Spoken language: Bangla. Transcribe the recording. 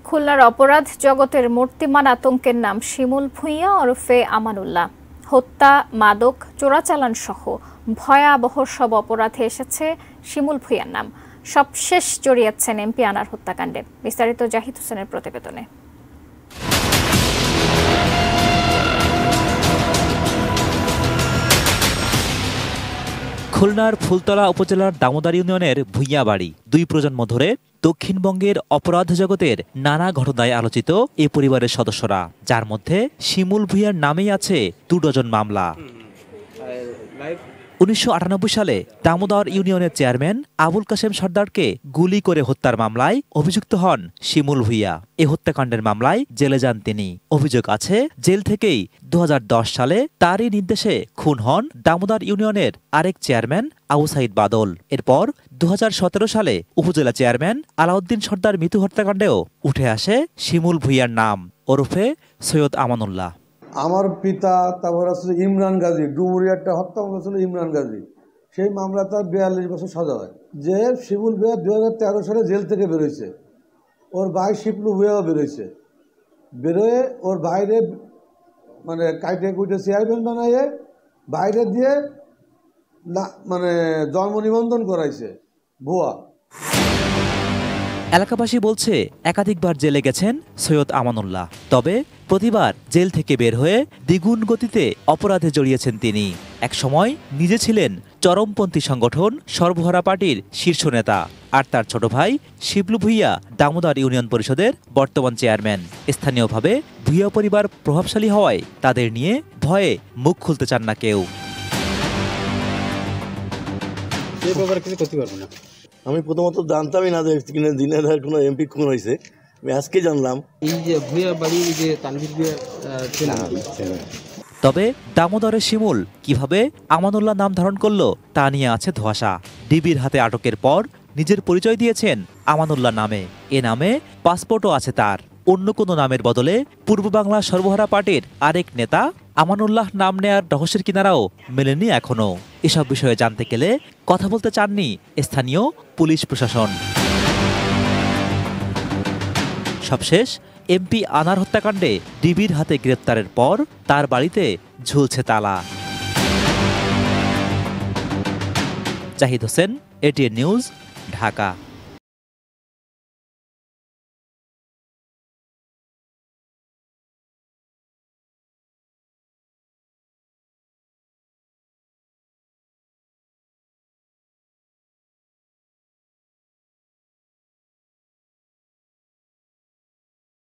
খুলনার অপরাধ জগতের মূর্তিমান আতঙ্কের নাম শিমুল ভূঁইয়া ওরফে আমানুল্লাহ। হত্যা, মাদক, চোরাচালান সহ ভয়াবহ সব অপরাধে এসেছে শিমুল ভূঁইয়ার নাম। সবশেষ জড়িয়েছেন এমপি আনার হত্যাকাণ্ডে। বিস্তারিত জাহিদ হোসেনের প্রতিবেদনে। খুলনার ফুলতলা উপজেলার দামোদর ইউনিয়নের ভূঁইয়া বাড়ি। 2 প্রজন্ম ধরে দক্ষিণবঙ্গের অপরাধ জগতের নানা ঘটনায় আলোচিত এ পরিবারের সদস্যরা, যার মধ্যে শিমুল ভূঁইয়ার নামেই আছে 2 ডজন মামলা। 1998 সালে দামোদর ইউনিয়নের চেয়ারম্যান আবুল কাশেম সর্দারকে গুলি করে হত্যার মামলায় অভিযুক্ত হন শিমুল ভূঁইয়া। এ হত্যাকাণ্ডের মামলায় জেলে যান তিনি। অভিযোগ আছে, জেল থেকেই 2010 সালে তারই নির্দেশে খুন হন দামোদর ইউনিয়নের আরেক চেয়ারম্যান আবু সাইদ বাদল। এরপর 2017 সালে উপজেলা চেয়ারম্যান আলাউদ্দিন সর্দার মৃত্যু হত্যাকাণ্ডেও উঠে আসে শিমুল ভূঁইয়ার নাম ওরফে সৈয়দ আমানুল্লাহ। আমার পিতা, তারপর আছে ইমরান গাজী, ডুমুরিয়া একটা হত্যা মামলা ছিল ইমরান গাজী, সেই মামলা তার 42 বছর সাজা হয়। যে শিমুল ভূঁইয়া 2013 সালে জেল থেকে বেরোইছে, ওর ভাই শিপলু ভূঁইয়াও বেরোইছে। বেরোয় ওর বাইরে মানে কাইটে কুইটে চেয়ারম্যান বানাইয়ে বাইরে দিয়ে মানে জন্ম নিবন্ধন করাইছে ভুয়া। এলাকাবাসী বলছে, একাধিকবার জেলে গেছেন সৈয়দ আমানুল্লাহ, তবে প্রতিবার জেল থেকে বের হয়ে দ্বিগুণ গতিতে অপরাধে জড়িয়েছেন তিনি। একসময় নিজে ছিলেন চরমপন্থী সংগঠন সর্বহারা পার্টির শীর্ষ নেতা, আর তার ছোট ভাই শিবলু ভূঁইয়া দামোদর ইউনিয়ন পরিষদের বর্তমান চেয়ারম্যান। স্থানীয়ভাবে ভূঁইয়া পরিবার প্রভাবশালী হওয়ায় তাদের নিয়ে ভয়ে মুখ খুলতে চান না কেউ। আমি প্রথমত জানতামই না যে দিনের কোনো এমপি খুন হয়েছে, আমি আজকে জানলাম। এই যে ভূঁইয়া বাড়ি যে তানভীর ভূঁইয়া তবে দামোদরের শিমুল কিভাবে আমানুল্লাহ নাম ধারণ করলো তা নিয়ে আছে ধোঁয়াশা। ডিবির হাতে আটকের পর নিজের পরিচয় দিয়েছেন আমানুল্লাহ নামে। এ নামে পাসপোর্টও আছে তার। অন্য কোনো নামের বদলে পূর্ব বাংলা সর্বহারা পার্টির আরেক নেতা আমানুল্লাহ নাম নেয়ার রহস্যের কিনারাও মেলেনি এখনো। এসব বিষয়ে জানতে গেলে কথা বলতে চাননি স্থানীয় পুলিশ প্রশাসন। সবশেষ এমপি আনার হত্যাকাণ্ডে ডিবির হাতে গ্রেপ্তারের পর তার বাড়িতে ঝুলছে তালা। Zahid Hossain, ATN news, Dhaka.